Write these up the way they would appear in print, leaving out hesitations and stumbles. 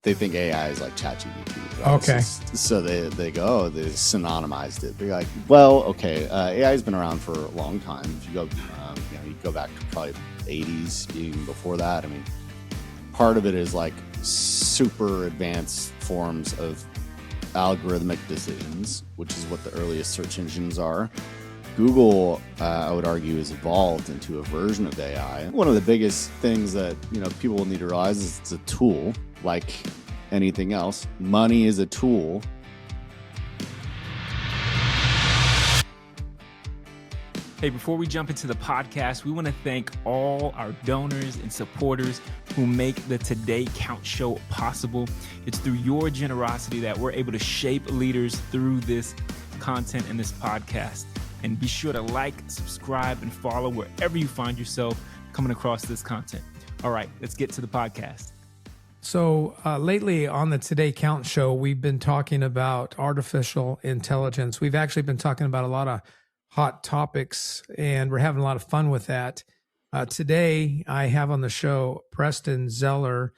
they think AI is like ChatGPT. Right? Okay. So they go, oh, they synonymized it. They're like, well, okay, AI has been around for a long time. If you go, you go back to probably 80s, even before that. I mean, part of it is like super advanced forms of algorithmic decisions, which is what the earliest search engines are. Google, I would argue, has evolved into a version of AI. One of the biggest things that people will need to realize is it's a tool, like anything else. Money is a tool. Hey, before we jump into the podcast, we want to thank all our donors and supporters who make the Today Count show possible. It's through your generosity that we're able to shape leaders through this content and this podcast. And be sure to like, subscribe, and follow wherever you find yourself coming across this content. All right, let's get to the podcast. So lately on the Today Count show, we've been talking about artificial intelligence. We've actually been talking about a lot of hot topics, and we're having a lot of fun with that. Today, I have on the show Preston Zeller.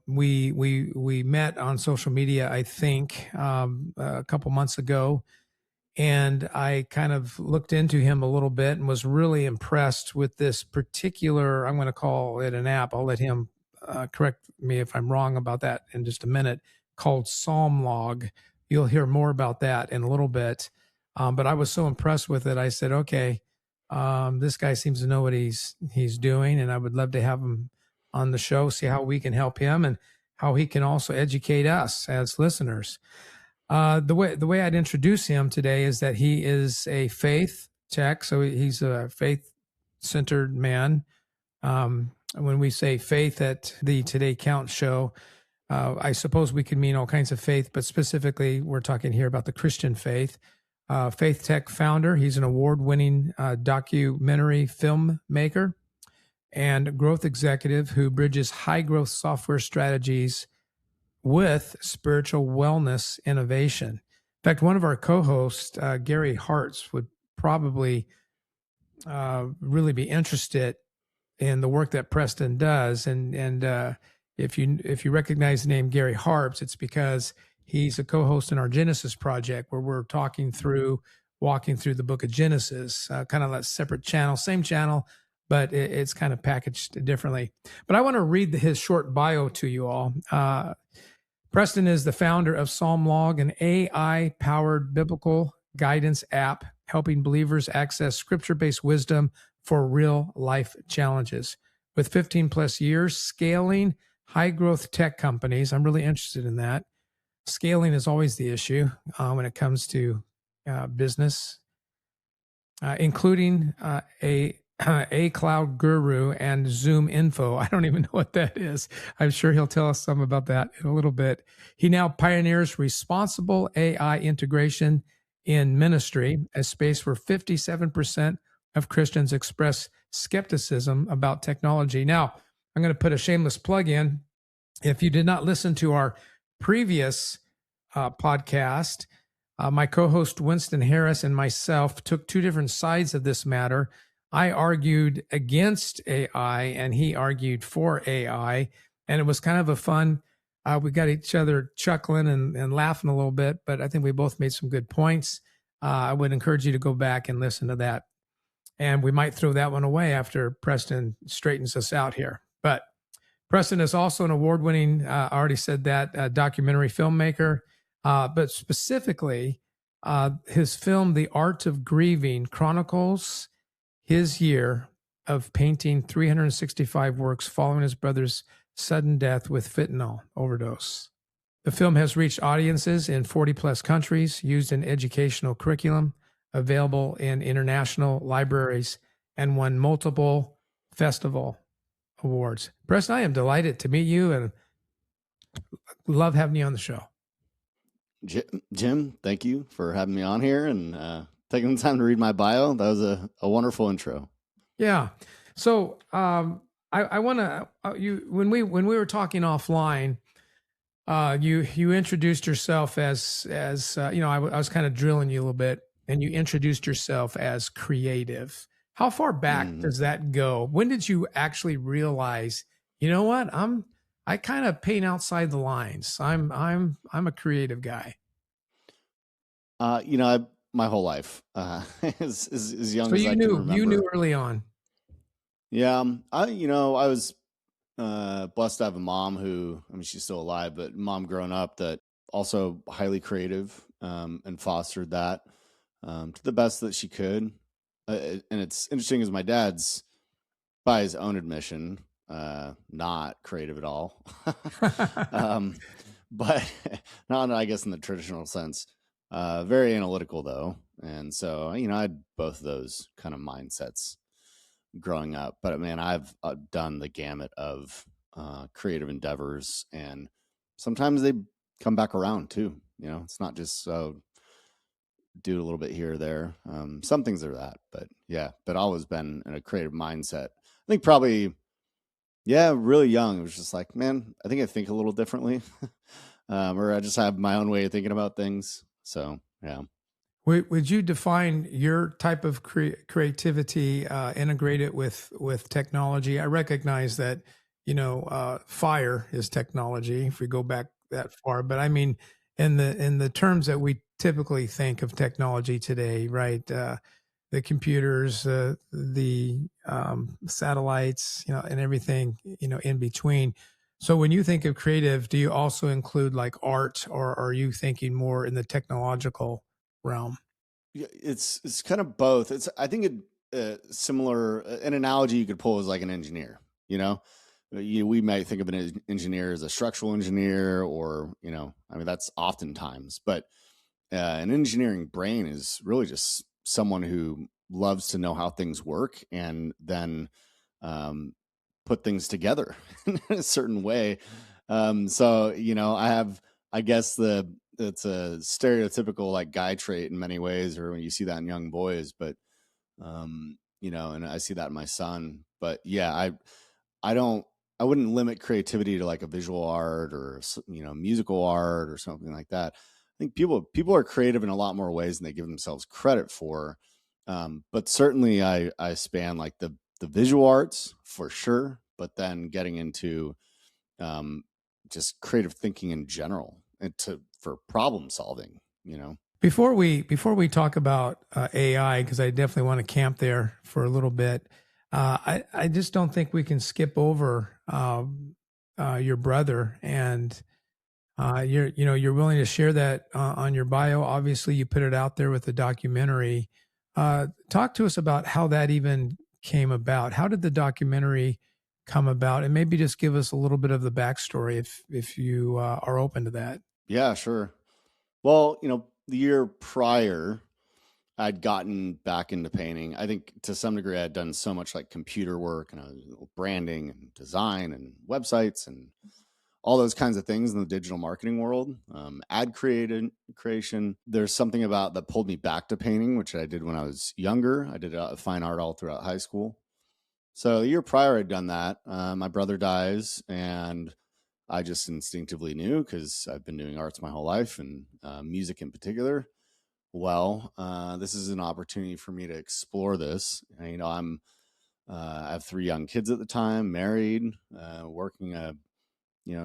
We met on social media, I think, a couple months ago. And I kind of looked into him a little bit and was really impressed with this particular, I'm going to call it an app. I'll let him correct me if I'm wrong about that in just a minute, called Psalm Log. You'll hear more about that in a little bit. But I was so impressed with it. I said, okay, this guy seems to know what he's doing, and I would love to have him on the show, see how we can help him and how he can also educate us as listeners. The way I'd introduce him today is that he is a faith tech. So he's a faith-centered man. When we say faith at the Today Count show, I suppose we could mean all kinds of faith, but specifically we're talking here about the Christian faith. Faith tech founder. He's an award-winning documentary filmmaker and growth executive who bridges high-growth software strategies with spiritual wellness innovation. In fact, one of our co-hosts, Gary Hartz, would probably really be interested in the work that Preston does. And if you recognize the name Gary Hartz, it's because he's a co-host in our Genesis project, where we're walking through the book of Genesis, kind of a separate channel, same channel, but it's kind of packaged differently. But I want to read his short bio to you all. Preston is the founder of Psalm Log, an AI-powered biblical guidance app helping believers access scripture-based wisdom for real-life challenges. With 15 plus years scaling high-growth tech companies, I'm really interested in that. Scaling is always the issue when it comes to business, including a cloud guru and Zoom info. I don't even know what that is. I'm sure he'll tell us some about that in a little bit. He now pioneers responsible AI integration in ministry, a space where 57% of Christians express skepticism about technology. Now, I'm going to put a shameless plug in. If you did not listen to our previous podcast, my co-host Winston Harris and myself took two different sides of this matter. I argued against AI and he argued for AI, and it was kind of a fun, we got each other chuckling and laughing a little bit, but I think we both made some good points. I would encourage you to go back and listen to that. And we might throw that one away after Preston straightens us out here. But Preston is also an award-winning, I already said that, documentary filmmaker, but specifically his film, The Art of Grieving, chronicles his year of painting 365 works following his brother's sudden death with fentanyl overdose. The film has reached audiences in 40 plus countries, used in educational curriculum, available in international libraries, and won multiple festival awards. Preston, I am delighted to meet you and love having you on the show. Jim, thank you for having me on here and taking the time to read my bio. That was a wonderful intro. Yeah. So I want to when we were talking offline, you introduced yourself as I was kind of drilling you a little bit, and you introduced yourself as creative. How far back does that go? When did you actually realize, you know what, I kind of paint outside the lines. I'm a creative guy. My whole life, as young So as I can you knew remember. early on. Yeah, I was blessed to have a mom who, I mean, she's still alive, but mom growing up that also highly creative, and fostered that to the best that she could. And it's interesting as my dad's, by his own admission, not creative at all. um, but not, I guess, in the traditional sense. Very analytical though, and so I had both of those kind of mindsets growing up. But man, I've done the gamut of creative endeavors, and sometimes they come back around too. It's not just do a little bit here or there. Some things are that, but yeah, but always been in a creative mindset. I think probably, yeah, really young. It was just like, man, I think I think a little differently, or I just have my own way of thinking about things. So yeah. Would you define your type of creativity integrated with technology? I recognize that fire is technology if we go back that far, but I mean in the terms that we typically think of technology today, right? The computers, the satellites, and everything in between. So when you think of creative, do you also include like art, or are you thinking more in the technological realm? Yeah, it's kind of both. It's I think similar, an analogy you could pull is like an engineer. We might think of an engineer as a structural engineer, or I mean that's oftentimes, but an engineering brain is really just someone who loves to know how things work, and then um, put things together in a certain way. So I guess it's a stereotypical like guy trait in many ways, or when you see that in young boys, but and I see that in my son. But yeah, I don't, I wouldn't limit creativity to like a visual art or musical art or something like that. I think people are creative in a lot more ways than they give themselves credit for. But certainly I span like the visual arts for sure, but then getting into um, just creative thinking in general, and for problem solving. Before we talk about AI, because I definitely want to camp there for a little bit, I just don't think we can skip over your brother, and you're willing to share that on your bio. Obviously, you put it out there with the documentary. Talk to us about how that even came about. How did the documentary come about, and maybe just give us a little bit of the backstory if you are open to that. Yeah, sure. Well, the year prior, I'd gotten back into painting. I think to some degree I'd done so much like computer work and branding and design and websites and all those kinds of things in the digital marketing world, creation. There's something about that pulled me back to painting, which I did when I was younger. I did fine art all throughout high school. So the year prior, I'd done that. My brother dies, and I just instinctively knew, because I've been doing arts my whole life, and music in particular. Well, this is an opportunity for me to explore this. And, I have 3 young kids at the time, married, working a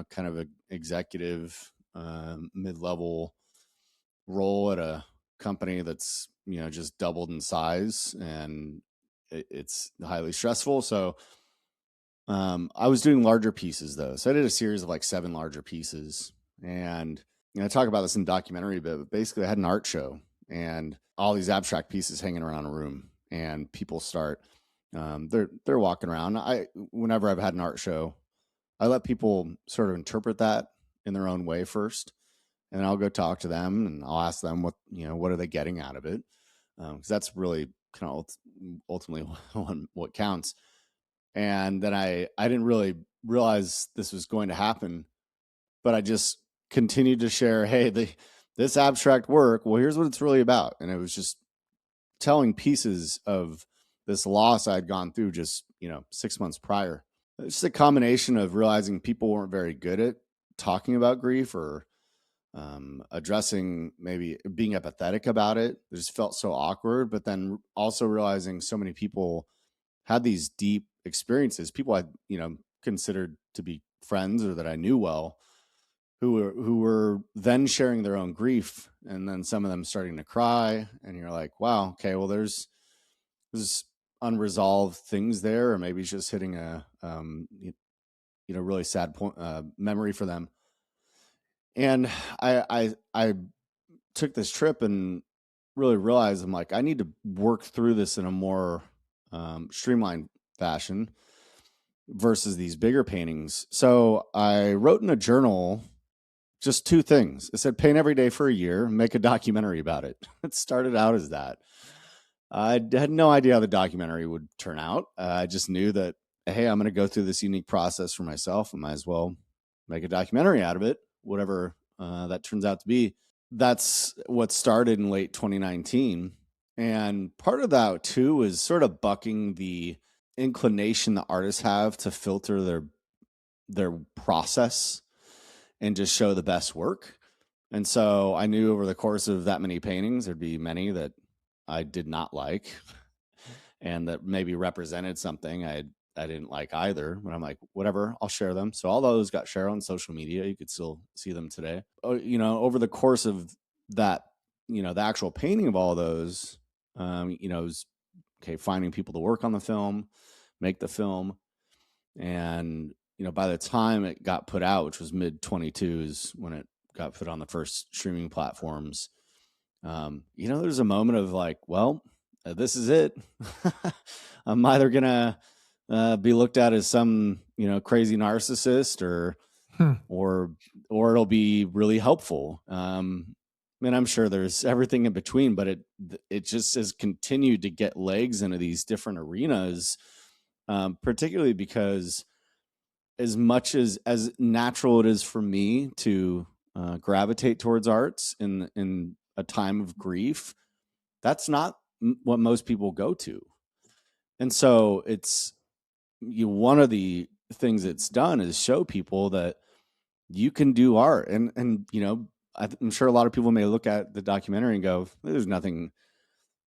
kind of a executive, mid-level role at a company that's just doubled in size, and it's highly stressful. So I was doing larger pieces though. So I did a series of like 7 larger pieces, and I talk about this in the documentary, but basically I had an art show and all these abstract pieces hanging around a room, and people start they're walking around. Whenever I've had an art show, I let people sort of interpret that in their own way first, and then I'll go talk to them and I'll ask them what are they getting out of it, because that's really kind of ultimately what counts. And then I didn't really realize this was going to happen, but I just continued to share, hey, this abstract work, well, here's what it's really about. And it was just telling pieces of this loss I'd gone through just 6 months prior. It's just a combination of realizing people weren't very good at talking about grief, or addressing, maybe being empathetic about it. It just felt so awkward. But then also realizing so many people had these deep experiences, people I considered to be friends or that I knew well who were then sharing their own grief, and then some of them starting to cry, and you're like, wow, okay, well, there's unresolved things there, or maybe it's just hitting a really sad point, memory for them. And I took this trip and really realized, I'm like, I need to work through this in a more streamlined fashion versus these bigger paintings. So I wrote in a journal just 2 things. It said, paint every day for a year, make a documentary about it. It started out as that. I had no idea how the documentary would turn out. I just knew that, hey, I'm going to go through this unique process for myself. I might as well make a documentary out of it, whatever that turns out to be. That's what started in late 2019. And part of that, too, is sort of bucking the inclination that artists have to filter their process and just show the best work. And so I knew over the course of that many paintings, there'd be many that I did not like and that maybe represented something I didn't like either. But I'm like, whatever, I'll share them. So all those got shared on social media. You could still see them today. Over the course of that, the actual painting of all those, is finding people to work on the film, make the film. And, by the time it got put out, which was mid 22s when it got put on the first streaming platforms, there's a moment of like, well, this is it. I'm either going to be looked at as some, crazy narcissist or it'll be really helpful. And I'm sure there's everything in between, but it just has continued to get legs into these different arenas, particularly because as much as natural it is for me to gravitate towards arts in a time of grief, that's not what most people go to. And so it's one of the things it's done is show people that you can do art. And I'm sure a lot of people may look at the documentary and go, there's nothing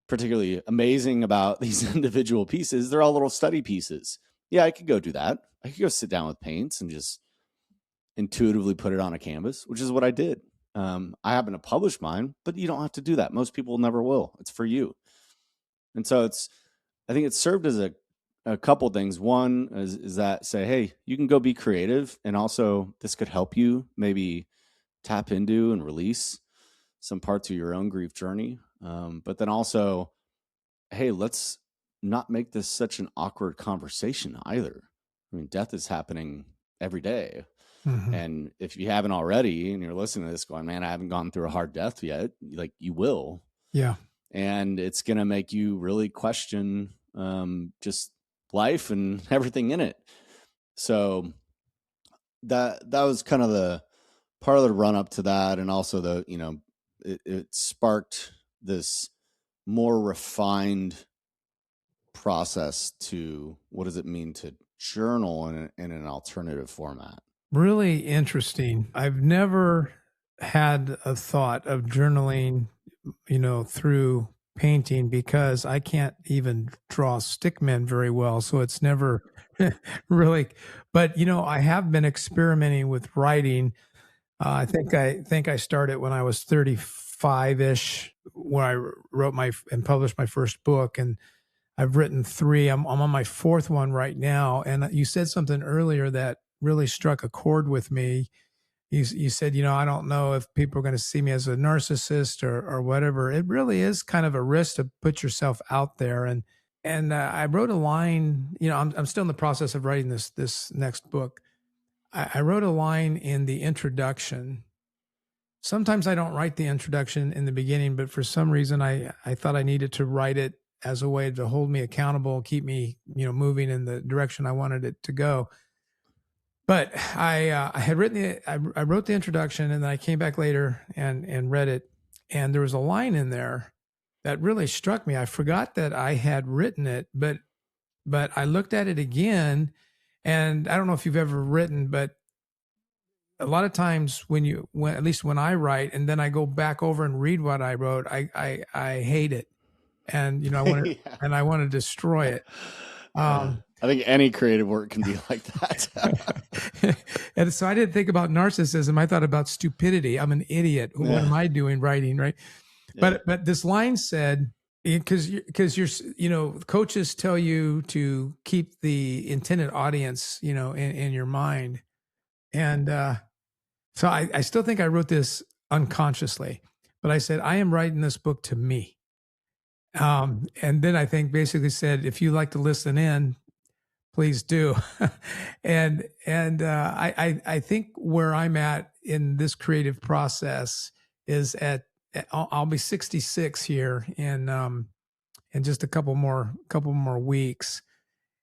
particularly amazing about these individual pieces. They're all little study pieces. Yeah, I could go do that. I could go sit down with paints and just intuitively put it on a canvas, which is what I did. I happen to publish mine, but you don't have to do that. Most people never will. It's for you. And so I think it's served as a couple things. One is that say, hey, you can go be creative. And also this could help you maybe tap into and release some parts of your own grief journey. But then also, hey, let's not make this such an awkward conversation either. I mean, death is happening every day. Mm-hmm. And if you haven't already, and you're listening to this going, man, I haven't gone through a hard death yet. Like, you will. Yeah. And it's going to make you really question just life and everything in it. So that was kind of the part of the run up to that. And also it sparked this more refined process to what does it mean to journal in an alternative format. Really interesting. I've never had a thought of journaling, through painting because I can't even draw stickmen very well. So it's never really, but I have been experimenting with writing. I think I started when I was 35-ish, when I wrote and published my first book, and I've written 3. I'm on my 4th one right now. And you said something earlier that really struck a chord with me. You said, I don't know if people are going to see me as a narcissist or whatever. It really is kind of a risk to put yourself out there. And I wrote a line, I'm still in the process of writing this next book. I wrote a line in the introduction. Sometimes I don't write the introduction in the beginning, but for some reason I thought I needed to write it as a way to hold me accountable, keep me, moving in the direction I wanted it to go. But I had I wrote the introduction, and then I came back later and read it. And there was a line in there that really struck me. I forgot that I had written it, but I looked at it again, and I don't know if you've ever written, but a lot of times when at least when I write and then I go back over and read what I wrote, I hate it. And, I want to, and I want to destroy it. I think any creative work can be like that. And so I didn't think about narcissism. I thought about stupidity. I'm an idiot. What am I doing writing? Right. Yeah. But this line said, because you're coaches tell you to keep the intended audience, in your mind. And so I still think I wrote this unconsciously, but I said, I am writing this book to me. And then I think basically said, if you like to listen in, please do. I think where I'm at in this creative process is I'll be 66 here in just a couple more weeks,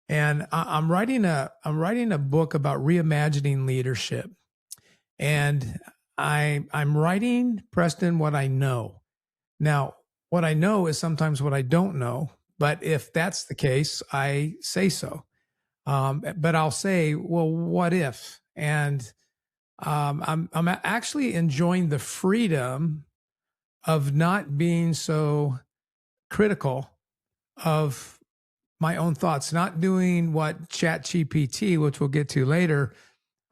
and I'm writing a book about reimagining leadership, and I'm writing, Preston, what I know. Now, what I know is sometimes what I don't know, but if that's the case, I say so. But I'll say, well, what if? And I'm actually enjoying the freedom of not being so critical of my own thoughts, not doing what ChatGPT, which we'll get to later,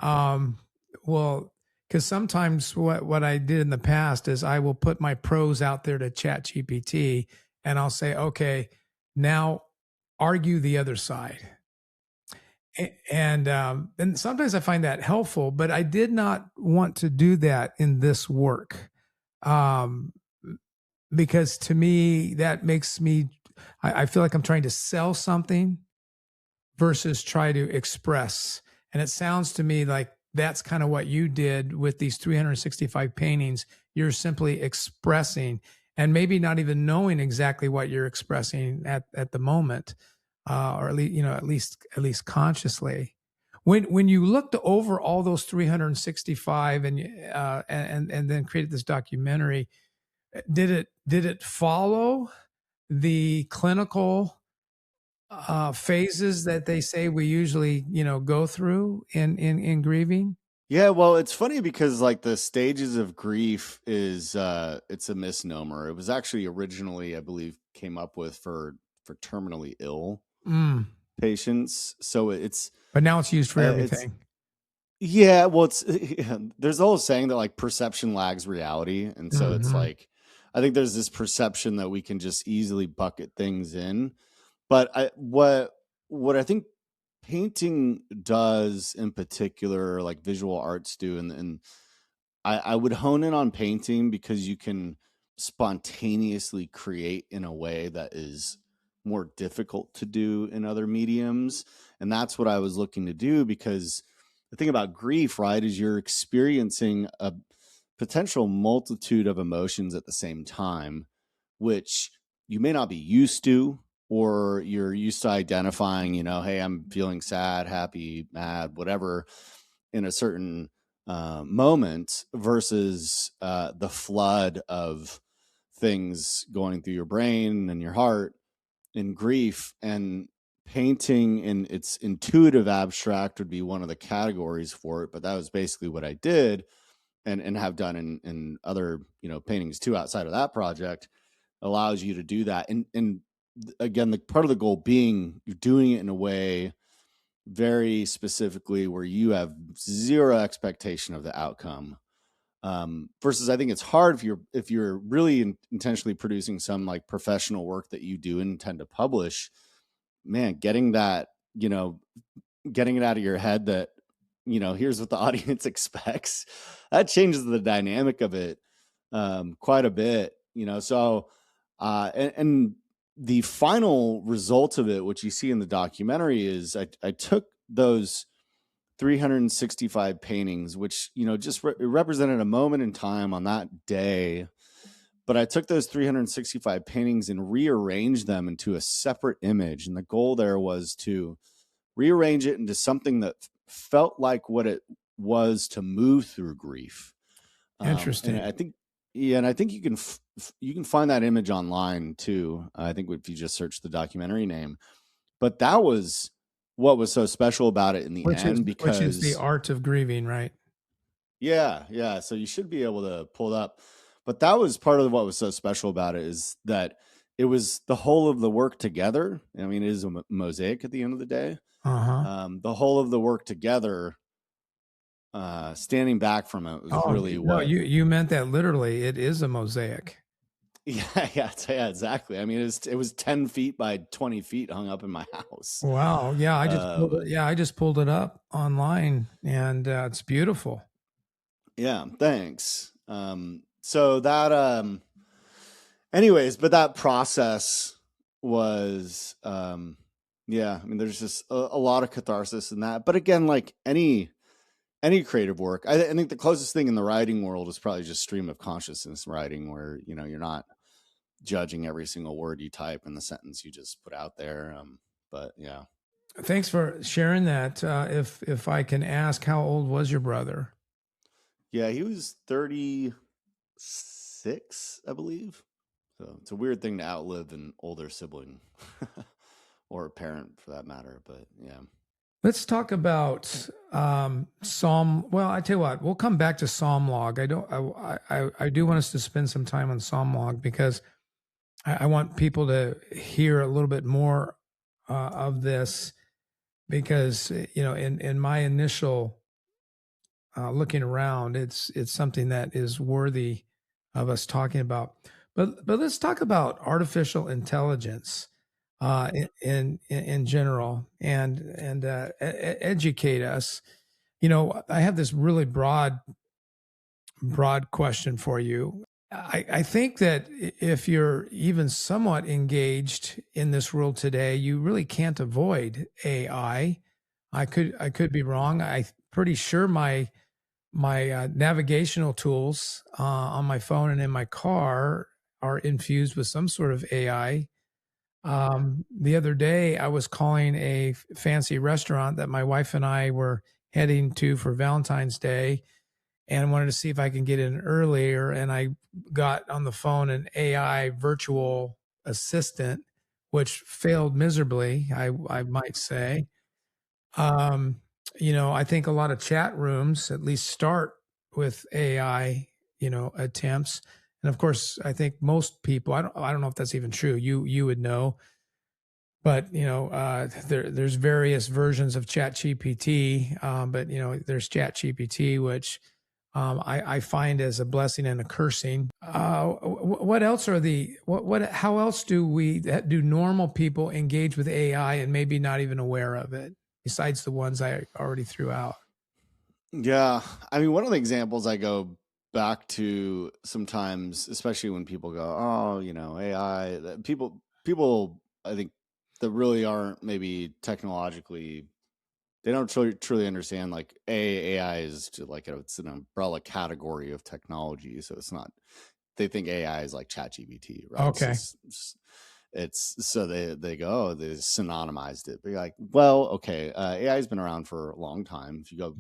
well, because sometimes what I did in the past is I will put my prose out there to ChatGPT, and I'll say, okay, now argue the other side. And sometimes I find that helpful, but I did not want to do that in this work, um, because to me that makes me I feel like I'm trying to sell something versus try to express. And it sounds to me like that's kind of what you did with these 365 paintings. You're simply expressing and maybe not even knowing exactly what you're expressing at the moment, or at least consciously. When you looked over all those 365 and then created this documentary, did it follow the clinical phases that they say we usually go through in grieving? Yeah, well, it's funny because like the stages of grief is it's a misnomer. It was actually originally, I believe, came up with for terminally ill patients. So But now it's used for it's everything. yeah, well, it's there's the whole saying that like perception lags reality, and so it's Mm-hmm. like I think there's this perception that we can just easily bucket things in, but what I think painting does in particular, like visual arts do, and I would hone in on painting because you can spontaneously create in a way that is more difficult to do in other mediums. And that's what I was looking to do because the thing about grief, right, is you're experiencing a potential multitude of emotions at the same time, which you may not be used to, or you're used to identifying, hey, I'm feeling sad, happy, mad, whatever in a certain moment versus the flood of things going through your brain and your heart in grief. And painting in its intuitive abstract would be one of the categories for it, but that was basically what I did and have done in other paintings too outside of that project. Allows you to do that. And again, the part of the goal being you're doing it in a way very specifically where you have zero expectation of the outcome. Versus I think it's hard if you're really intentionally producing some like professional work that you do intend to publish, man, getting that, getting it out of your head that, here's what the audience expects, that changes the dynamic of it quite a bit, so and the final result of it, which you see in the documentary, is I took those 365 paintings, which just represented a moment in time on that day, but I took those 365 paintings and rearranged them into a separate image, and the goal there was to rearrange it into something that felt like what it was to move through grief. Interesting. And I think, yeah, and I think you can find that image online too. I think if you just search the documentary name, but that was what was so special about it in the end, because which is the art of grieving, right? yeah. So you should be able to pull it up, but that was part of what was so special about it, is that it was the whole of the work together. I mean, it is a mosaic at the end of the day, The whole of the work together, standing back from it was really no, what. you meant that literally. It is a mosaic. Yeah, exactly. I mean, it was 10 feet by 20 feet hung up in my house. Wow. Yeah, I just pulled it up online, and it's beautiful. Yeah, thanks. So that, anyways, but that process was, yeah, I mean, there's just a lot of catharsis in that. But again, like any creative work, I think the closest thing in the writing world is probably just stream of consciousness writing, where you're not judging every single word you type in the sentence you just put out there. But yeah. Thanks for sharing that. If I can ask, how old was your brother? Yeah, he was 36, I believe. So it's a weird thing to outlive an older sibling or a parent for that matter. But yeah. Let's talk about Psalm. Well, I tell you what, we'll come back to Psalm log. I do want us to spend some time on Psalm log, because I want people to hear a little bit more of this, because in my initial looking around, it's something that is worthy of us talking about. But let's talk about artificial intelligence in general, and educate us. I have this really broad question for you. I think that if you're even somewhat engaged in this world today, you really can't avoid AI. I could be wrong. I'm pretty sure my navigational tools on my phone and in my car are infused with some sort of AI. The other day, I was calling a fancy restaurant that my wife and I were heading to for Valentine's Day, and wanted to see if I can get in earlier. And I got on the phone an AI virtual assistant, which failed miserably, I might say. Um, I think a lot of chat rooms at least start with AI, attempts. And of course, I think most people, I don't know if that's even true. You would know, but there's various versions of Chat GPT. But there's Chat GPT, which I find as a blessing and a cursing. What else are how else do normal people engage with AI and maybe not even aware of it, besides the ones I already threw out? Yeah. I mean, one of the examples I go back to sometimes, especially when people go, oh, AI, people, I think that really aren't maybe technologically, they don't truly understand like AI is like it's an umbrella category of technology. So it's not, they think AI is like ChatGPT, right? Okay. It's so they go, oh, they synonymized it. But you're like, well, okay, AI has been around for a long time. If you go,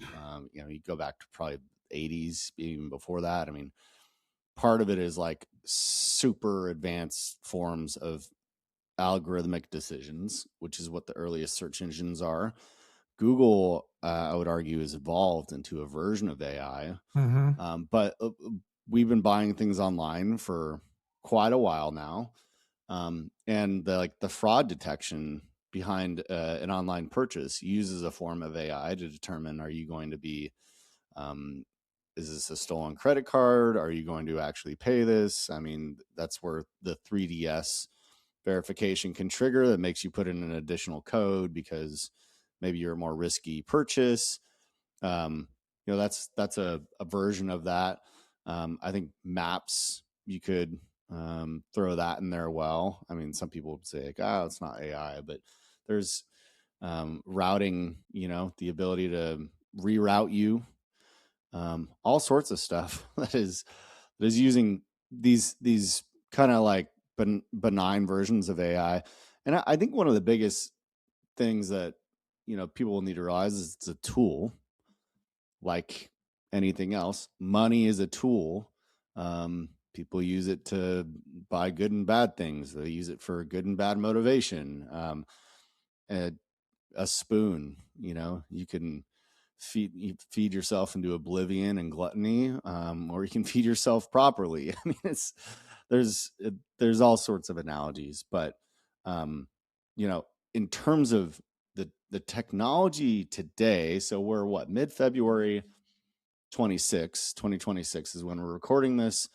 you go back to probably 80s, even before that. I mean, part of it is like super advanced forms of algorithmic decisions, which is what the earliest search engines are. Google, I would argue, has evolved into a version of AI. But we've been buying things online for quite a while now. And the fraud detection behind an online purchase uses a form of AI to determine, are you going to be, is this a stolen credit card? Are you going to actually pay this? I mean, that's where the 3DS verification can trigger. That makes you put in an additional code because maybe you're a more risky purchase. That's a version of that. I think maps, you could throw that in there. Well, I mean, some people would say like, oh, it's not AI, but there's routing, the ability to reroute you, all sorts of stuff that is using these kind of like benign versions of AI. And I think one of the biggest things that people will need to realize is it's a tool like anything else. Money is a tool. People use it to buy good and bad things. They use it for good and bad motivation. A spoon, you can feed yourself into oblivion and gluttony, or you can feed yourself properly. I mean, there's all sorts of analogies, but in terms of the technology today. So we're what, mid-February 2026 is when we're recording this.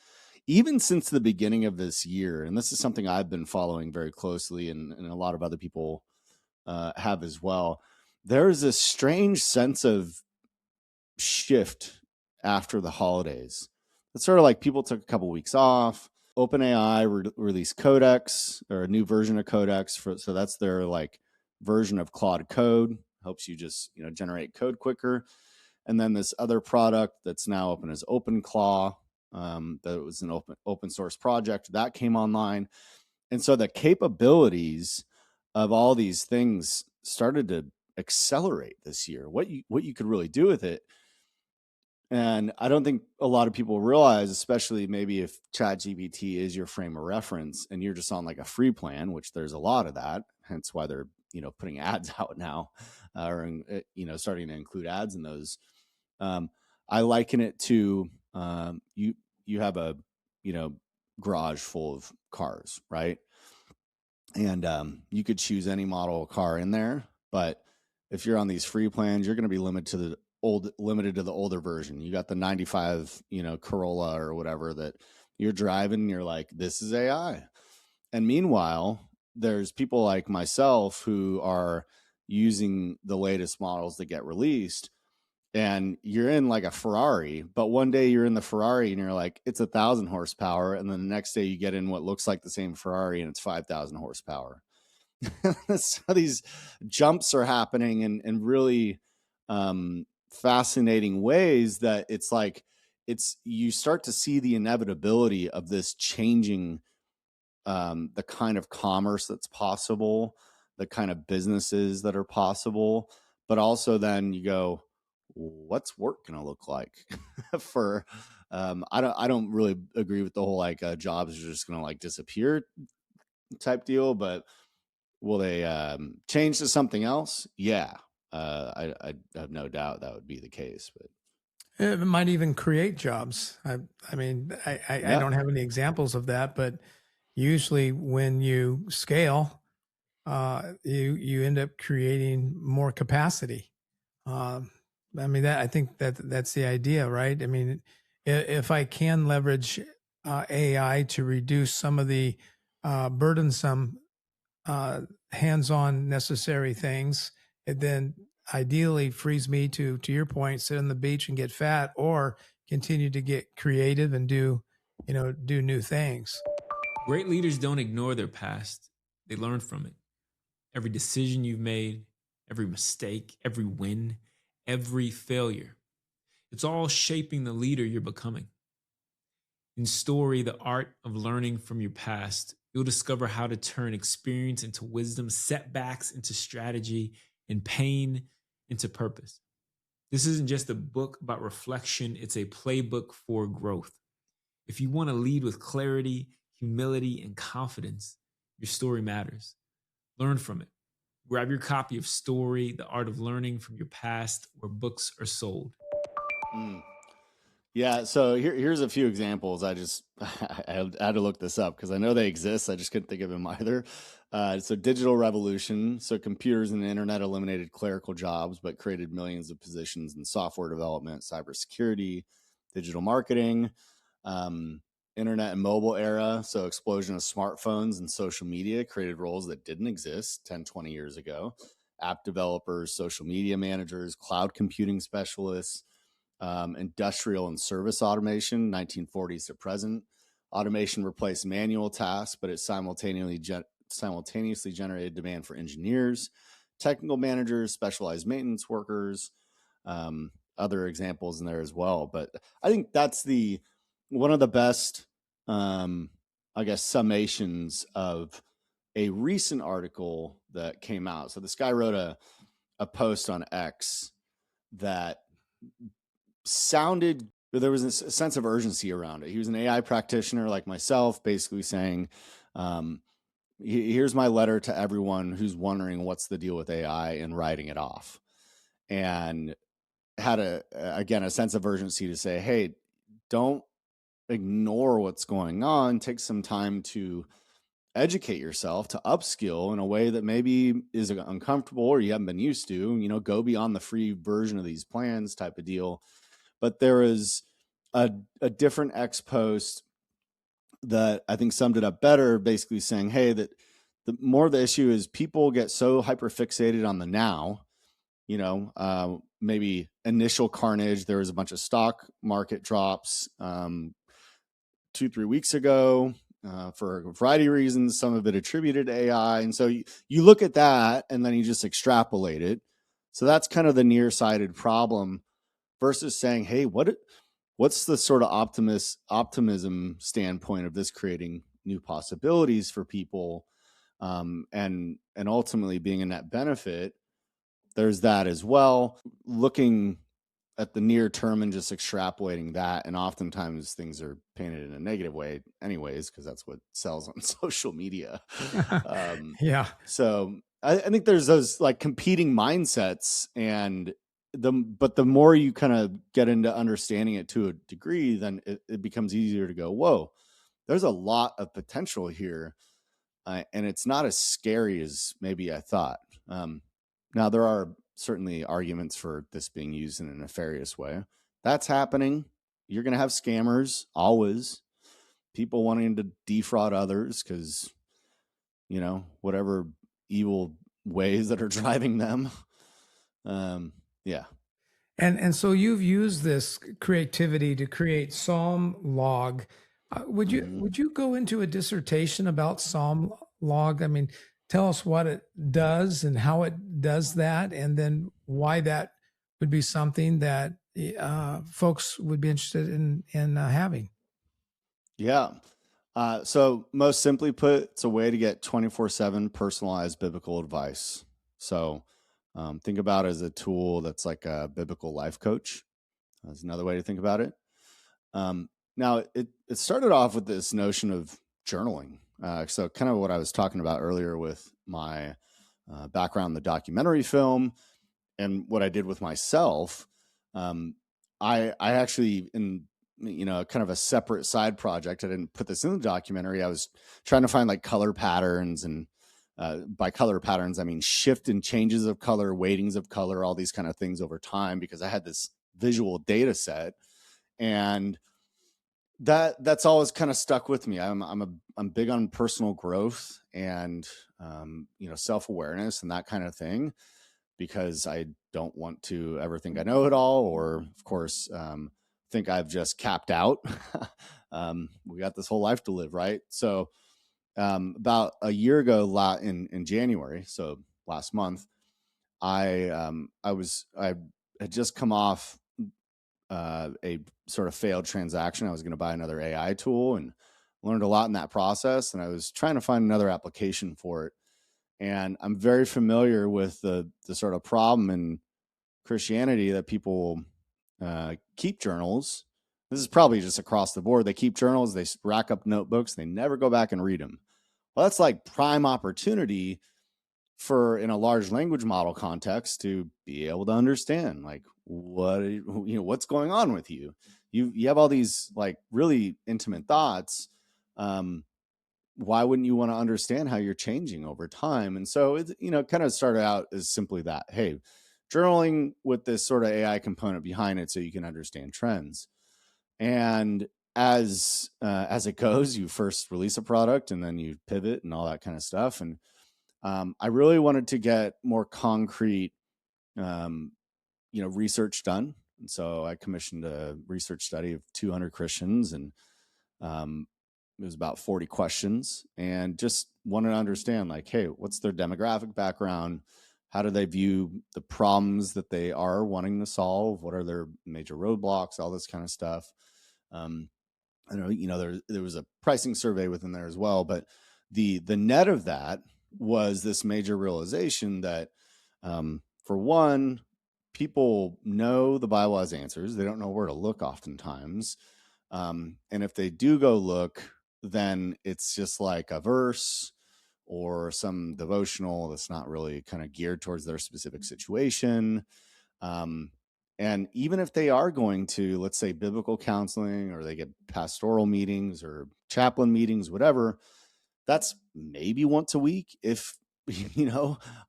Even since the beginning of this year, and this is something I've been following very closely, and a lot of other people have as well, there's a strange sense of shift after the holidays. It's sort of like people took a couple weeks off. OpenAI released Codex, or a new version of Codex, so that's their like version of Claude Code. Helps you just generate code quicker. And then this other product that's now open is OpenClaw. That was an open source project that came online, and so the capabilities of all these things started to accelerate this year. What you could really do with it. And I don't think a lot of people realize, especially maybe if ChatGPT is your frame of reference and you're just on like a free plan, which there's a lot of that, hence why they're putting ads out now, or starting to include ads in those. I liken it to you have a garage full of cars, right? And you could choose any model of car in there, but if you're on these free plans, you're going to be limited to the older version. You got the 95 Corolla or whatever that you're driving and you're like, this is AI. And meanwhile, there's people like myself who are using the latest models that get released, and you're in like a Ferrari, but one day you're in the Ferrari and you're like, it's 1,000 horsepower. And then the next day you get in what looks like the same Ferrari and it's 5,000 horsepower. So these jumps are happening in really fascinating ways that it's like, you start to see the inevitability of this changing the kind of commerce that's possible, the kind of businesses that are possible, but also then you go, what's work going to look like for I don't really agree with the whole like jobs are just going to like disappear type deal, but will they change to something else? Yeah. I have no doubt that would be the case, but It might even create jobs. I mean, I yeah. don't have any examples of that, but usually when you scale, you end up creating more capacity. I mean, I think that's the idea, right? I mean, if I can leverage AI to reduce some of the burdensome, hands-on necessary things, it then ideally frees me to your point, sit on the beach and get fat, or continue to get creative and do new things. Great leaders don't ignore their past, they learn from it. Every decision you've made, every mistake, every win, every failure, it's all shaping the leader you're becoming. In Story, the art of learning from your past, you'll discover how to turn experience into wisdom, setbacks into strategy, and pain into purpose. This isn't just a book about reflection, it's a playbook for growth. If you want to lead with clarity, humility, and confidence, your story matters. Learn from it. Grab your copy of Story, the art of learning from your past, where books are sold. Yeah, so here's a few examples. I had to look this up because I know they exist. I just couldn't think of them either. So digital revolution. So computers and the internet eliminated clerical jobs, but created millions of positions in software development, cybersecurity, digital marketing, internet and mobile era. So explosion of smartphones and social media created roles that didn't exist 10, 20 years ago. App developers, social media managers, cloud computing specialists, industrial and service automation, 1940s to present. Automation replaced manual tasks, but it simultaneously generated demand for engineers, technical managers, specialized maintenance workers, other examples in there as well. But I think that's one of the best, I guess, summations of a recent article that came out. So this guy wrote a post on X that sounded, there was a sense of urgency around it. He was an AI practitioner like myself, basically saying, here's my letter to everyone who's wondering what's the deal with AI, and writing it off. And had a sense of urgency to say, hey, don't ignore what's going on. Take some time to educate yourself, to upskill in a way that maybe is uncomfortable or you haven't been used to, go beyond the free version of these plans type of deal. But there is a different ex post that I think summed it up better, basically saying, hey, that the more the issue is people get so hyper fixated on the now, maybe initial carnage. There was a bunch of stock market drops 2-3 weeks ago for a variety of reasons, some of it attributed to AI. And so you look at that and then you just extrapolate it. So that's kind of the nearsighted problem versus saying, hey, what's the sort of optimism standpoint of this creating new possibilities for people, and ultimately being a net benefit. There's that as well. Looking at the near term and just extrapolating that, and oftentimes things are painted in a negative way anyways, because that's what sells on social media. Yeah. So I think there's those like competing mindsets, and but the more you kind of get into understanding it to a degree, then it becomes easier to go, whoa, there's a lot of potential here. And it's not as scary as maybe I thought. Now, there are certainly arguments for this being used in a nefarious way. That's happening. You're going to have scammers, always. People wanting to defraud others because, whatever evil ways that are driving them. Yeah. And so you've used this creativity to create Psalm log. Would you go into a dissertation about Psalm log? I mean, tell us what it does and how it does that, and then why that would be something that folks would be interested in having. Yeah. So most simply put, it's a way to get 24/7 personalized biblical advice. So think about it as a tool that's like a biblical life coach. That's another way to think about it. Now, it started off with this notion of journaling. So kind of what I was talking about earlier with my background in the documentary film and what I did with myself. I actually, in kind of a separate side project, I didn't put this in the documentary. I was trying to find like color patterns, and by color patterns I mean shift and changes of color, weightings of color, all these kind of things over time, because I had this visual data set, and that's always kind of stuck with me. I'm big on personal growth and self-awareness and that kind of thing, because I don't want to ever think I know it all, or of course think I've just capped out. We got this whole life to live, right? So about a year ago, in January, so last month, I had just come off a sort of failed transaction. I was going to buy another AI tool and learned a lot in that process. And I was trying to find another application for it. And I'm very familiar with the sort of problem in Christianity that people keep journals. This is probably just across the board. They keep journals, they rack up notebooks, they never go back and read them. Well, that's like prime opportunity for, in a large language model context, to be able to understand like what's going on with you. You have all these like really intimate thoughts. Why wouldn't you want to understand how you're changing over time? And so it kind of started out as simply that, hey, journaling with this sort of AI component behind it so you can understand trends. And as it goes, you first release a product and then you pivot and all that kind of stuff. And I really wanted to get more concrete, research done. And so I commissioned a research study of 200 Christians, and it was about 40 questions, and just wanted to understand like, hey, what's their demographic background? How do they view the problems that they are wanting to solve? What are their major roadblocks? All this kind of stuff. I know, there was a pricing survey within there as well, but the net of that was this major realization that, for one, people know the Bible has answers. They don't know where to look oftentimes. And if they do go look, then it's just like a verse or some devotional that's not really kind of geared towards their specific situation. And even if they are going to, let's say, biblical counseling, or they get pastoral meetings or chaplain meetings, whatever, that's maybe once a week. If,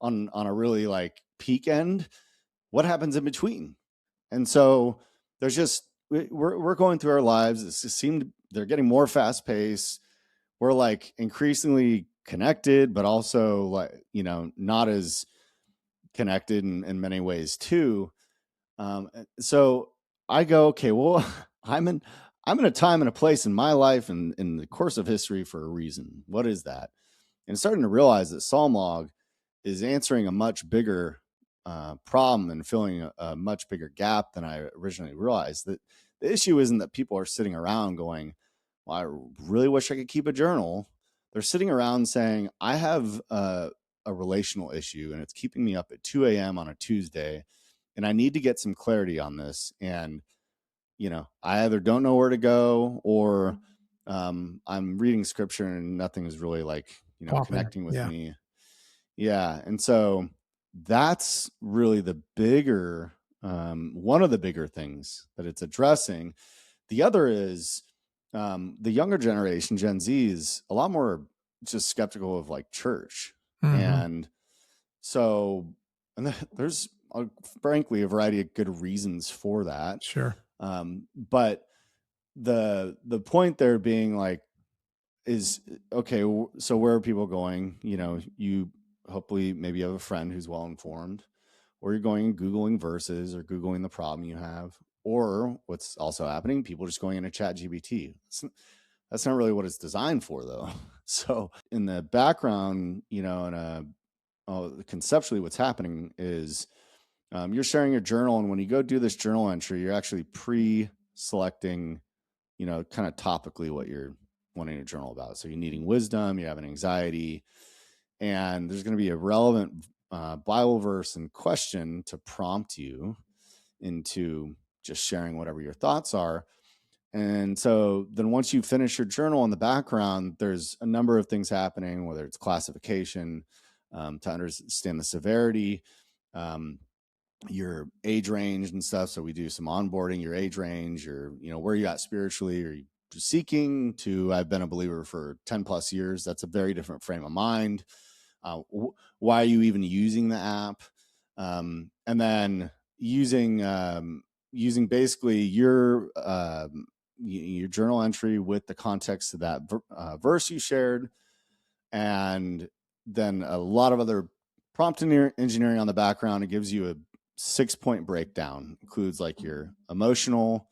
on a really like peak end, what happens in between? And so there's just, we're going through our lives. They're getting more fast paced. We're like increasingly connected, but also like, not as connected in many ways too. So I go, okay, well, I'm in a time and a place in my life and in the course of history for a reason. What is that? And starting to realize that Psalm Log is answering a much bigger problem and filling a much bigger gap than I originally realized. That the issue isn't that people are sitting around going, well, I really wish I could keep a journal. They're sitting around saying, I have a relational issue and it's keeping me up at 2 a.m. on a Tuesday. And I need to get some clarity on this. And, I either don't know where to go or I'm reading scripture and nothing is really like, connecting with me. Yeah. And so that's really the bigger, one of the bigger things that it's addressing. The other is the younger generation, Gen Z, is a lot more just skeptical of like church. And so, there's frankly a variety of good reasons for that. Sure. But the point there being like, is okay. So where are people going? You hopefully maybe you have a friend who's well informed, or you're going and Googling verses or Googling the problem you have, or what's also happening, people just going into ChatGPT. That's not really what it's designed for though. So in the background, conceptually what's happening is you're sharing your journal. And when you go do this journal entry, you're actually pre-selecting, kind of topically what you're wanting to journal about. So you're needing wisdom, you're having anxiety, and there's going to be a relevant Bible verse and question to prompt you into just sharing whatever your thoughts are. And so then once you finish your journal in the background, there's a number of things happening, whether it's classification, to understand the severity, your age range and stuff. So we do some onboarding, your age range, your, where you at spiritually, or you seeking to, I've been a believer for 10 plus years. That's a very different frame of mind. Why are you even using the app? And then using basically your journal entry with the context of that verse you shared, and then a lot of other prompt engineering on the background. It gives you a 6-point breakdown, includes like your emotional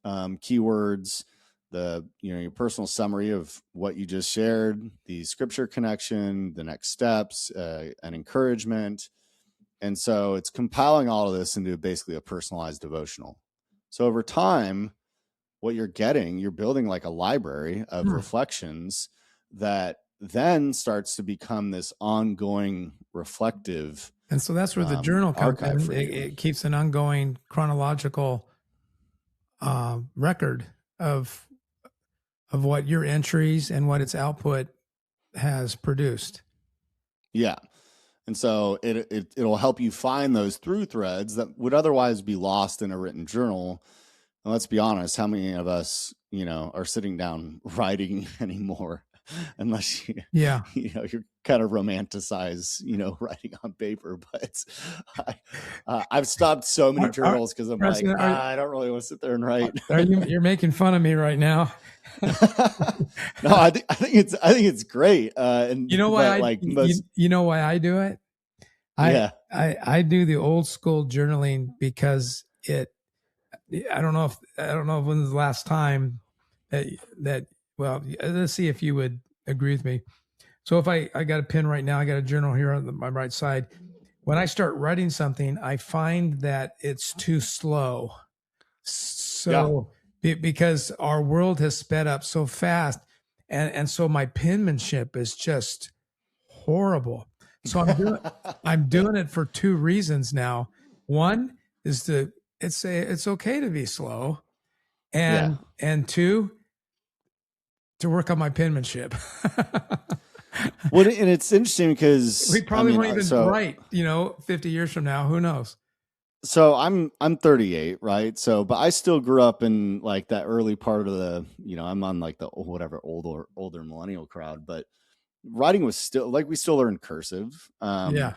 keywords, your personal summary of what you just shared, the scripture connection, the next steps, an encouragement. And so it's compiling all of this into basically a personalized devotional. So over time, what you're building like a library of reflections that then starts to become this ongoing reflective. And so that's where the journal comes in. It keeps an ongoing chronological record of what your entries and what its output has produced. Yeah. And so it'll help you find those through threads that would otherwise be lost in a written journal. And let's be honest, how many of us, are sitting down writing anymore? Unless you're kind of romanticize, writing on paper. But I've stopped so many journals because I'm Preston, like, I don't really want to sit there and write. You're making fun of me right now. No, I think it's great. And you know why you know why I do it? I do the old school journaling because I don't know when's the last time that well, let's see if you would agree with me. So if I got a pen right now, I got a journal here on my right side. When I start writing something, I find that it's too slow. So because our world has sped up so fast, and so my penmanship is just horrible. So I'm doing it for two reasons now. One is it's okay to be slow, and two, to work on my penmanship. Well, and it's interesting because we probably won't even write, 50 years from now, who knows? So I'm 38, right? So, but I still grew up in like that early part of the, I'm on like the older millennial crowd, but writing was still like, we still learn cursive. Yeah.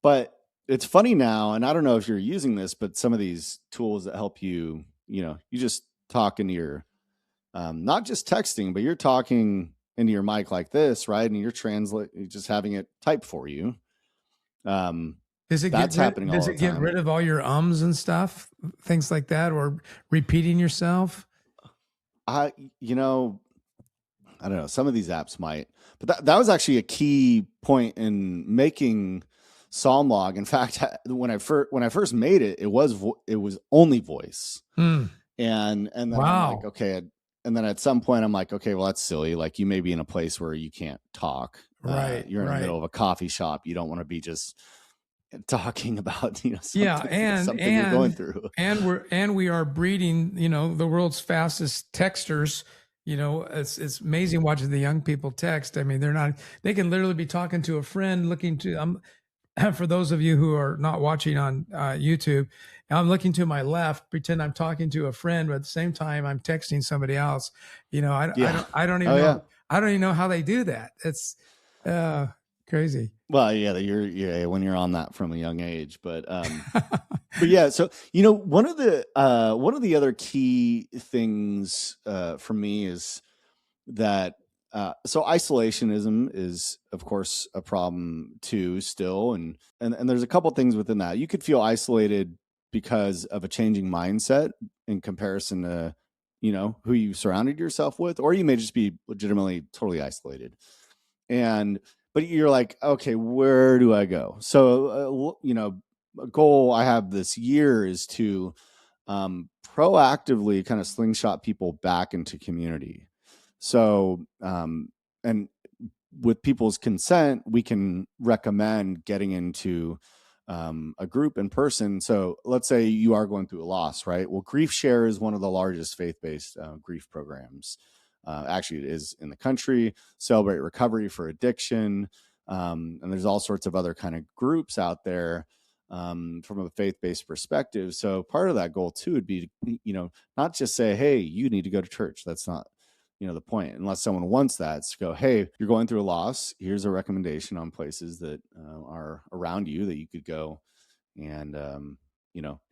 But it's funny now, and I don't know if you're using this, but some of these tools that help you, you just talk into your, not just texting, but you're talking into your mic like this, right? And you're just having it type for you. That's happening all the Does it get time. rid of all your ums and stuff, things like that, or repeating yourself? I don't know. Some of these apps might, but that was actually a key point in making Psalm Log. In fact, when I first made it, it was only voice, and then I'm like, okay. And then at some point, I'm like, okay, well, that's silly. Like, you may be in a place where you can't talk. Right. You're in the middle of a coffee shop. You don't want to be just talking about something you're going through. And we are breeding the world's fastest texters. It's amazing watching the young people text. I mean, they can literally be talking to a friend, looking to for those of you who are not watching on YouTube, I'm looking to my left, pretend I'm talking to a friend, but at the same time I'm texting somebody else. I don't even know. I don't even know how they do that. It's crazy. Well, yeah, you're when you're on that from a young age, but but yeah. So one of the other key things for me is that so isolationism is, of course, a problem too still, and there's a couple things within that. You could feel isolated because of a changing mindset in comparison to who you surrounded yourself with, or you may just be legitimately totally isolated. But you're like, okay, where do I go? So a goal I have this year is to proactively kind of slingshot people back into community. So, and with people's consent, we can recommend getting into a group in person. So let's say you are going through a loss, right? Well, Grief Share is one of the largest faith-based grief programs. Actually, it is in the country. Celebrate Recovery for Addiction. And there's all sorts of other kind of groups out there from a faith-based perspective. So part of that goal too would be, not just say, hey, you need to go to church. That's not the point, unless someone wants that. It's to go, hey, you're going through a loss. Here's a recommendation on places that are around you that you could go and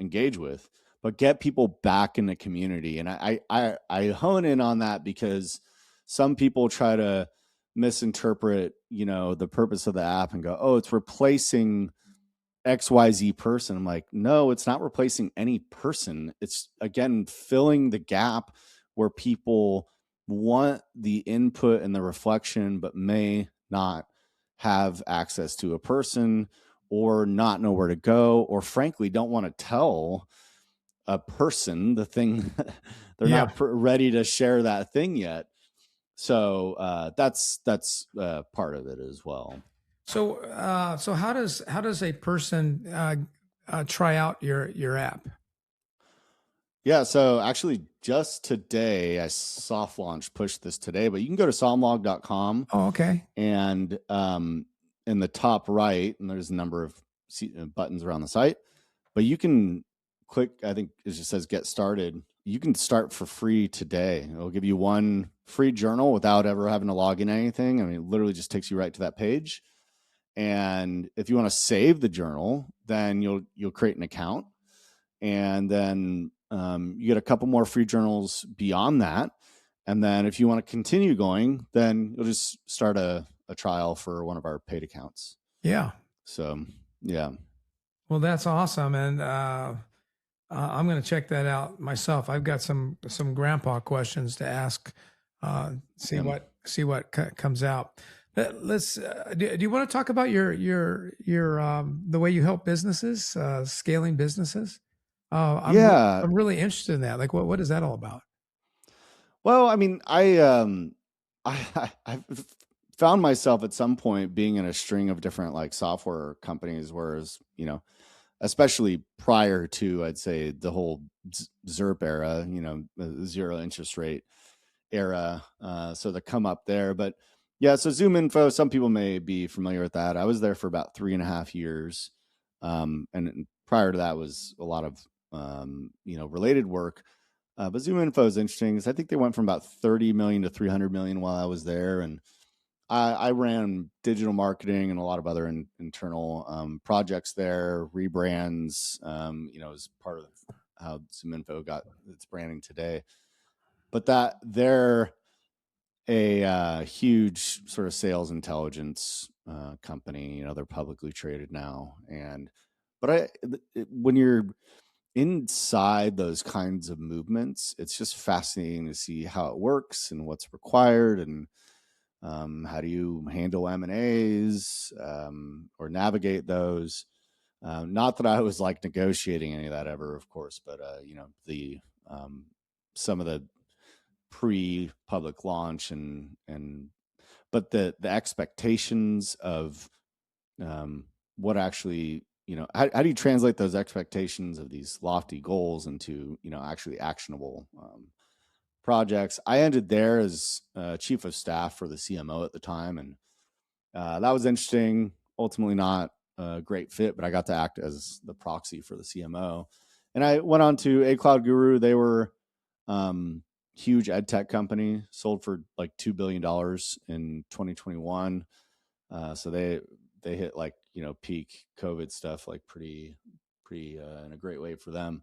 engage with, but get people back in the community. And I hone in on that because some people try to misinterpret the purpose of the app and go, oh, it's replacing XYZ person. I'm like, no, it's not replacing any person. It's, again, filling the gap where people want the input and the reflection, but may not have access to a person, or not know where to go, or frankly don't want to tell a person the thing. They're not ready to share that thing yet. So that's part of it as well. So how does a person try out your app? Yeah, so actually just today, I soft launched, pushed this today, but you can go to psalmlog.com. Oh, okay. And in the top right, and there's a number of buttons around the site, but you can click, I think it just says get started. You can start for free today. It'll give you one free journal without ever having to log in anything. I mean, it literally just takes you right to that page. And if you want to save the journal, then you'll create an account. And then you get a couple more free journals beyond that. And then if you want to continue going, then you'll just start a trial for one of our paid accounts. Yeah. So, yeah. Well, that's awesome. And I'm going to check that out myself. I've got some grandpa questions to ask, see what comes out. Let's, do you want to talk about your the way you help businesses, scaling businesses? I'm really interested in that. Like, what is that all about? Well, I mean, I found myself at some point being in a string of different like software companies, whereas, especially prior to, I'd say, the whole ZIRP era, the zero interest rate era. So the come up there, but yeah, so ZoomInfo, some people may be familiar with that. I was there for about 3.5 years. And prior to that was a lot of, related work. But ZoomInfo is interesting because I think they went from about 30 million to 300 million while I was there. And I ran digital marketing and a lot of other internal projects there, rebrands, as part of how ZoomInfo got its branding today. But they're a huge sort of sales intelligence company. They're publicly traded now, but when you're inside those kinds of movements, it's just fascinating to see how it works and what's required, and how do you handle M&As or navigate those. Not that I was like negotiating any of that ever, of course, but the some of the pre-public launch but the expectations of what actually, how do you translate those expectations of these lofty goals into actually actionable projects. I ended there as chief of staff for the CMO at the time, and that was interesting. Ultimately not a great fit, but I got to act as the proxy for the CMO. And I went on to A Cloud Guru. They were huge ed tech company, sold for like $2 billion in 2021. So they hit like, peak COVID stuff, like pretty in a great way for them.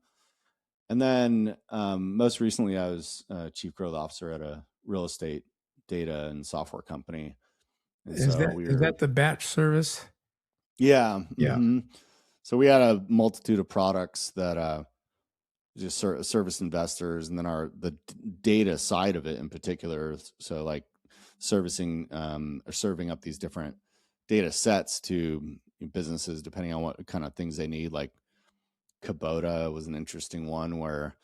And then most recently, I was chief growth officer at a real estate data and software company. And Is so that the batch service? yeah. Yeah. Mm-hmm. So we had a multitude of products that just service investors, and then the data side of it in particular. So like servicing or serving up these different data sets to businesses, depending on what kind of things they need. Like Kubota was an interesting one where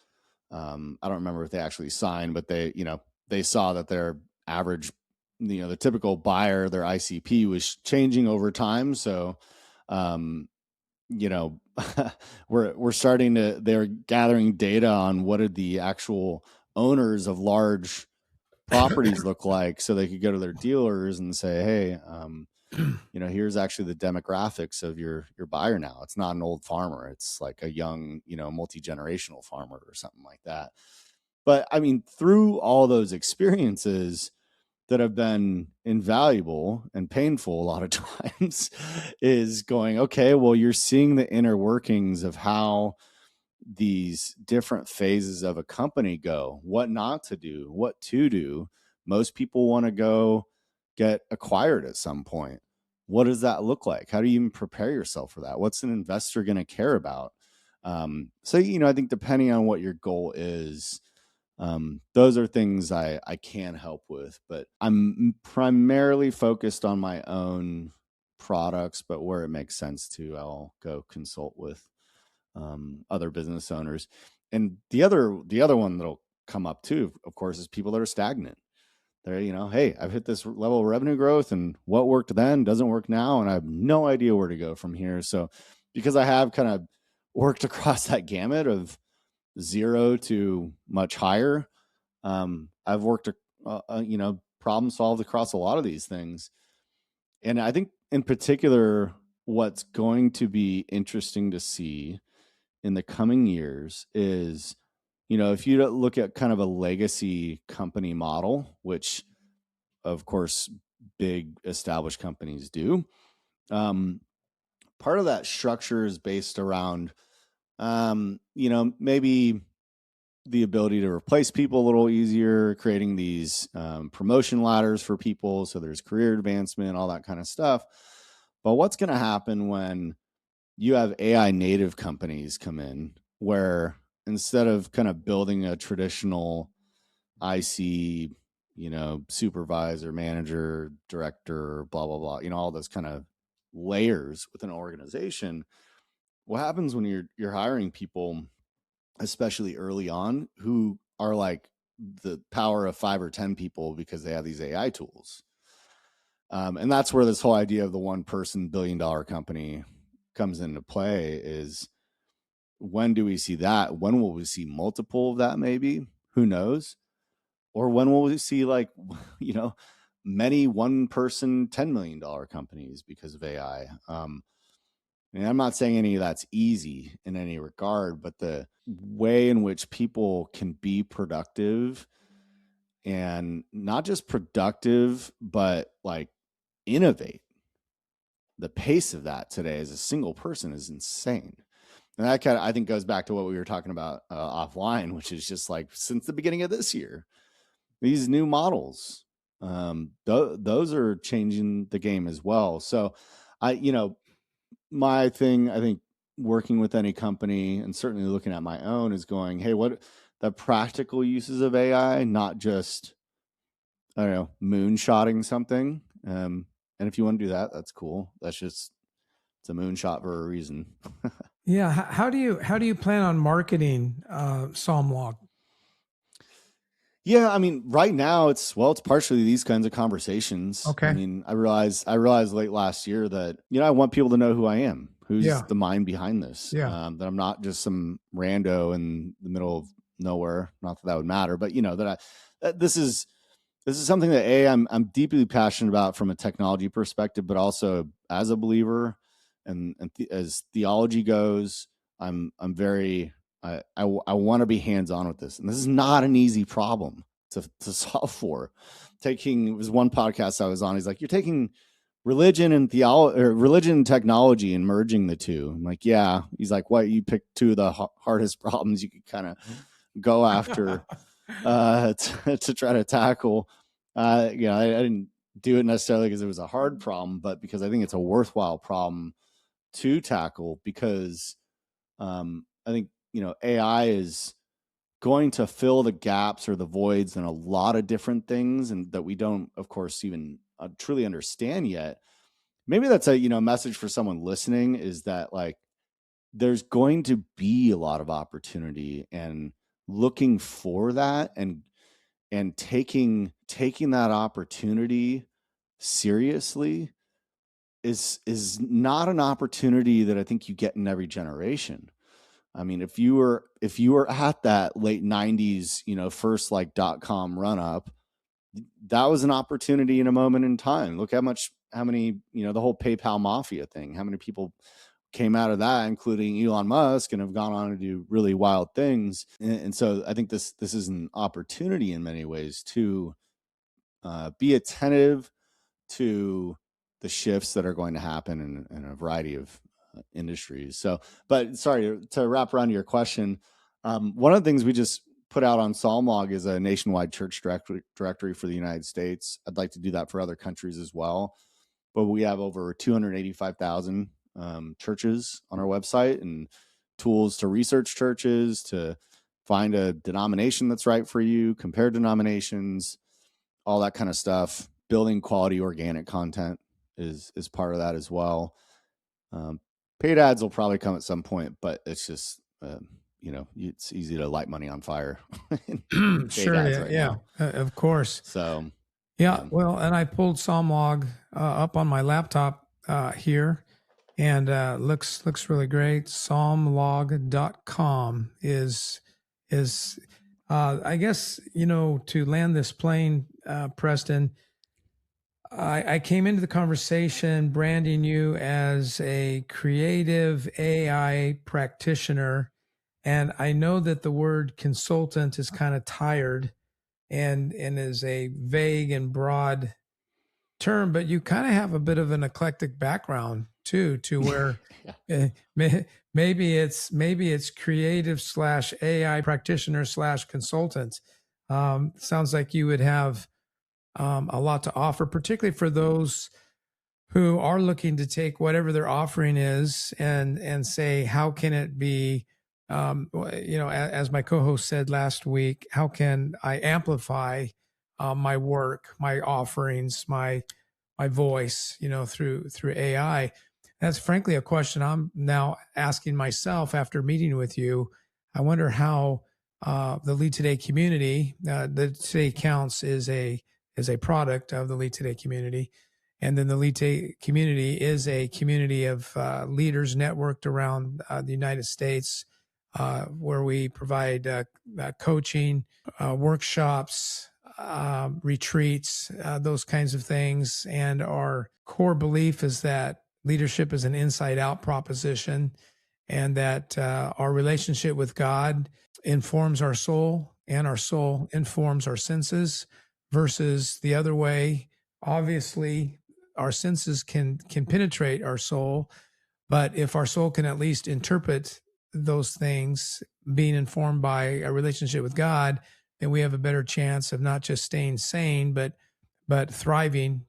I don't remember if they actually signed, but they saw that their average, the typical buyer, their ICP was changing over time. So, we're starting they're gathering data on what did the actual owners of large properties look like, so they could go to their dealers and say, hey, here's actually the demographics of your buyer now. It's not an old farmer. It's like a young, multi-generational farmer or something like that. But I mean, through all those experiences that have been invaluable and painful a lot of times is going, okay, well, you're seeing the inner workings of how these different phases of a company go, what not to do, what to do. Most people want to go get acquired at some point. What does that look like? How do you even prepare yourself for that? What's an investor going to care about? So, I think depending on what your goal is, those are things I can help with, but I'm primarily focused on my own products, but where it makes sense to, I'll go consult with other business owners. And the other one that'll come up too, of course, is people that are stagnant. They're, hey, I've hit this level of revenue growth, and what worked then doesn't work now, and I have no idea where to go from here. So because I have kind of worked across that gamut of 0 to much higher, I've worked, problem solved across a lot of these things. And I think in particular, what's going to be interesting to see in the coming years is, if you look at kind of a legacy company model, which of course big established companies do, part of that structure is based around, maybe the ability to replace people a little easier, creating these promotion ladders for people. So there's career advancement, all that kind of stuff. But what's going to happen when you have AI native companies come in, where instead of kind of building a traditional IC, supervisor, manager, director, blah, blah, blah, all those kind of layers within an organization, what happens when you're hiring people, especially early on, who are like the power of 5 or 10 people because they have these AI tools? And that's where this whole idea of the one person $1 billion company comes into play. Is when do we see that? When will we see multiple of that? Maybe, who knows? Or when will we see like, many one person $10 million companies because of AI? And I'm not saying any of that's easy in any regard, but the way in which people can be productive and not just productive, but like innovate. The pace of that today as a single person is insane. And that kind of, I think, goes back to what we were talking about offline, which is just like since the beginning of this year, these new models, those are changing the game as well. So my thing, I think, working with any company and certainly looking at my own is going, hey, what the practical uses of AI, not just, I don't know, moonshotting something. And if you want to do that, that's cool. It's a moonshot for a reason. Yeah. How do you plan on marketing Psalm Log? Yeah, I mean, right now it's partially these kinds of conversations. Okay. I mean, I realized late last year that, I want people to know who I am, who's the mind behind this. Yeah. That I'm not just some rando in the middle of nowhere. Not that would matter, but that this is something that I'm deeply passionate about from a technology perspective, but also as a believer and as theology goes, I'm very I want to be hands-on with this. And this is not an easy problem to solve for. It was one podcast I was on. He's like, you're taking religion and theology, or religion and technology, and merging the two. I'm like, yeah. He's like, what? You picked two of the hardest problems you could kind of go after to try to tackle. I didn't do it necessarily because it was a hard problem, but because I think it's a worthwhile problem to tackle, because I think, AI is going to fill the gaps or the voids in a lot of different things, and that we don't, of course, even truly understand yet. Maybe that's a, message for someone listening, is that like, there's going to be a lot of opportunity, and looking for that and taking that opportunity seriously is not an opportunity that I think you get in every generation. I mean, if you were at that late 90s, first like .com run up, that was an opportunity in a moment in time. Look how many, the whole PayPal mafia thing, how many people came out of that, including Elon Musk, and have gone on to do really wild things. And so I think this is an opportunity in many ways to be attentive to the shifts that are going to happen in a variety of industries. So, but sorry to wrap around your question. One of the things we just put out on Psalmlog is a nationwide church directory for the United States. I'd like to do that for other countries as well, but we have over 285,000 churches on our website, and tools to research churches, to find a denomination that's right for you, compare denominations, all that kind of stuff. Building quality organic content is part of that as well. Paid ads will probably come at some point, but it's just, it's easy to light money on fire. Sure. Of course. So, yeah. Well, and I pulled Psalmlog up on my laptop here, and looks really great. Psalmlog.com is I guess, to land this plane, Preston, I came into the conversation branding you as a creative AI practitioner, and I know that the word consultant is kind of tired and is a vague and broad term, but you kind of have a bit of an eclectic background too, to where maybe it's creative / AI practitioner / consultant. Sounds like you would have a lot to offer, particularly for those who are looking to take whatever their offering is and say, how can it be, as my co-host said last week, how can I amplify my work, my offerings, my voice, through AI? That's frankly a question I'm now asking myself after meeting with you. I wonder how the Lead Today community, the Today Counts is a product of the Lead Today community. And then the Lead Today community is a community of leaders networked around the United States, where we provide coaching, workshops, retreats, those kinds of things. And our core belief is that leadership is an inside out proposition, and that our relationship with God informs our soul and our soul informs our senses versus the other way. Obviously, our senses can penetrate our soul, but if our soul can at least interpret those things, being informed by a relationship with God, then we have a better chance of not just staying sane, but thriving,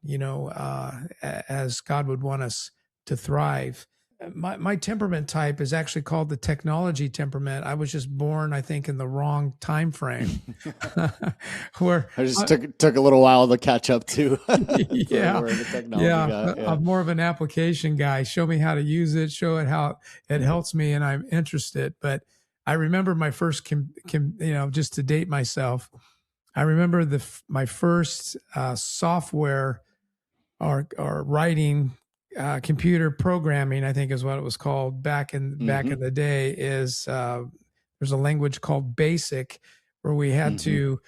as God would want us to thrive. My temperament type is actually called the technology temperament. I was just born, I think, in the wrong time frame. Where I just took a little while to catch up to yeah, where the technology got. Yeah. I'm more of an application guy. Show me how to use it. Show it how it helps me, and I'm interested. But I remember my first, just to date myself, I remember my first software or writing, computer programming, I think is what it was called back in the day. Is there's a language called BASIC where we had to.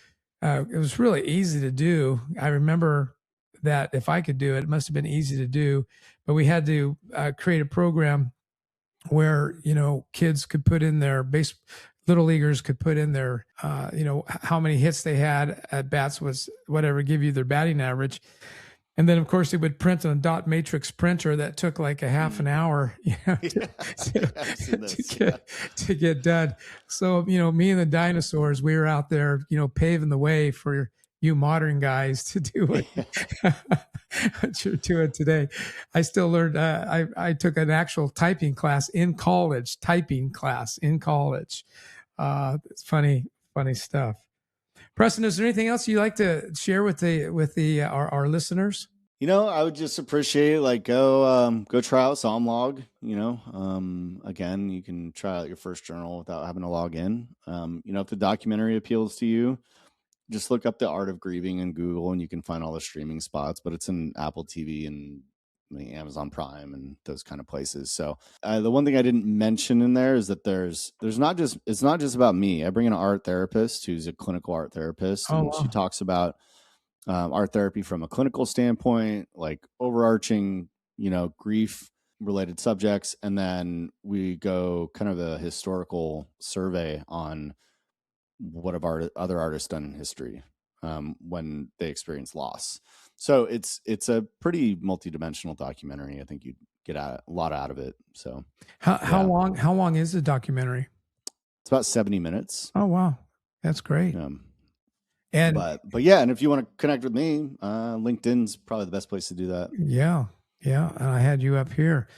It was really easy to do. I remember that if I could do it, it must have been easy to do. But we had to create a program where kids could put in their little leaguers could put in their how many hits they had at bats, was whatever, give you their batting average. And then, of course, it would print on a dot matrix printer that took like a half an hour, to get done. So, me and the dinosaurs, we were out there, paving the way for you modern guys to do what, what you're doing today. I still learned, I took an actual typing class in college, It's funny stuff. Preston, is there anything else you'd like to share with our listeners? I would just appreciate go try out SomLog. Again, you can try out your first journal without having to log in. If the documentary appeals to you, just look up The Art of Grieving in Google, and you can find all the streaming spots. But it's in Apple TV and Amazon Prime and those kind of places. So the one thing I didn't mention in there is that it's not just about me. I bring in an art therapist who's a clinical art therapist, and she talks about art therapy from a clinical standpoint, like overarching, grief related subjects. And then we go kind of a historical survey on what have other artists done in history when they experience loss. So it's a pretty multidimensional documentary. I think you'd get a lot out of it. So how long is the documentary? It's about 70 minutes. Oh, wow. That's great. But yeah, and if you want to connect with me, LinkedIn's probably the best place to do that. Yeah. And I had you up here.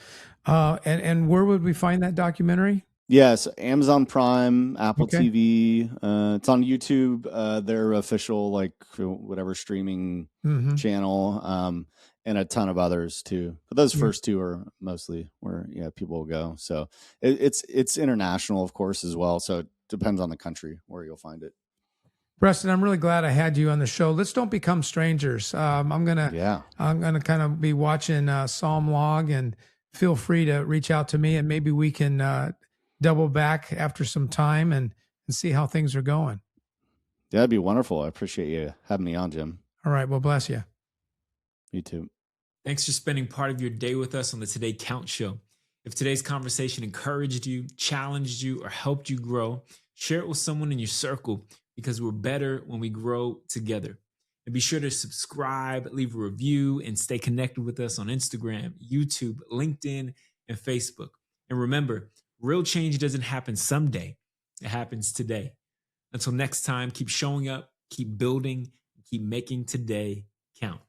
And where would we find that documentary? Yes, Amazon Prime, Apple TV. It's on YouTube, their official whatever streaming channel, and a ton of others too. But those first two are mostly where people will go. So it's international, of course, as well. So it depends on the country where you'll find it. Preston, I'm really glad I had you on the show. Let's don't become strangers. I'm gonna kind of be watching SomLog, and feel free to reach out to me, and maybe we can double back after some time and see how things are going. That'd be wonderful. I appreciate you having me on, Jim. All right. Well, bless you. You too. Thanks for spending part of your day with us on the Today Count Show. If today's conversation encouraged you, challenged you, or helped you grow, share it with someone in your circle, because we're better when we grow together. And be sure to subscribe, leave a review, and stay connected with us on Instagram, YouTube, LinkedIn, and Facebook. And remember, real change doesn't happen someday. It happens today. Until next time, keep showing up, keep building, and keep making today count.